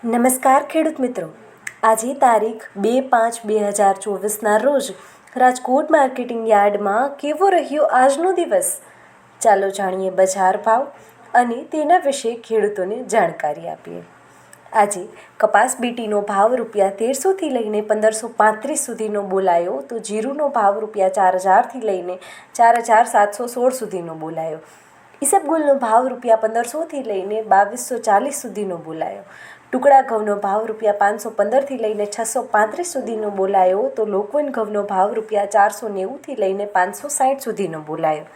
નમસ્કાર ખેડૂત મિત્રો, આજે તારીખ 2/5/2024ના રોજ રાજકોટ માર્કેટિંગ યાર્ડમાં કેવો રહ્યો આજનો દિવસ? ચાલો જાણીએ બજાર ભાવ અને તેના વિશે ખેડૂતોને જાણકારી આપીએ. આજે કપાસ બીટીનો ભાવ ₹1300થી લઈને 1535 સુધીનો બોલાયો, તો જીરુનો ભાવ ₹4000થી લઈને 4716 સુધીનો બોલાયો. ઈસબગુલનો ભાવ ₹1500થી લઈને 2240 સુધીનો બોલાયો. ટુકડા ઘઉંનો ભાવ ₹515થી લઈને 635 સુધીનો બોલાયો, તો લોકવન ઘઉંનો ભાવ ₹490થી લઈને 560 સુધીનો બોલાયો.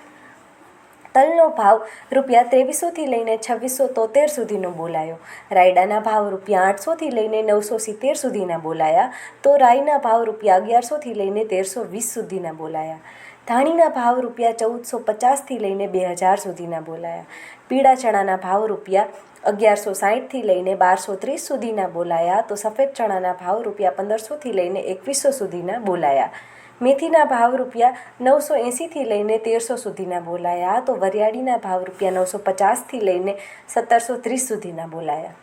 તલનો ભાવ ₹2300થી લઈને 2673 સુધીનો બોલાયો. રાયડાના ભાવ ₹800થી લઈને 970 સુધીના બોલાયા, તો રાઈના ભાવ ₹1100થી લઈને 1320 સુધીના બોલાયા. ધાણીના ભાવ ₹1450થી લઈને 2000 સુધીના બોલાયા. પીળા ચણાના ભાવ ₹1160થી લઈને 1230 સુધીના બોલાયા, તો સફેદ ચણાના ભાવ ₹1500થી લઈને 2100 સુધીના બોલાયા. મેથીના ભાવ ₹980થી લઈને 1300 સુધીના બોલાયા, તો વરિયાળીના ભાવ ₹950થી લઈને 1730 સુધીના બોલાયા.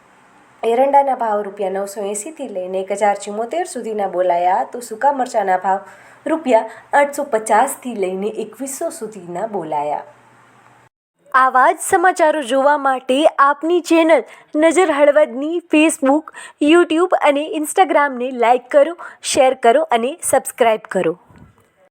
એરંડાના ભાવ ₹980થી લઈને 1074 સુધીના બોલાયા, તો સૂકા મરચાંના ભાવ ₹850થી લઈને 2100 સુધીના બોલાયા. આવા જ સમાચારો જોવા માટે આપની ચેનલ નજર હળવદની ફેસબુક, યુટ્યુબ અને ઇન્સ્ટાગ્રામને લાઇક કરો, શેર કરો અને સબસ્ક્રાઈબ કરો.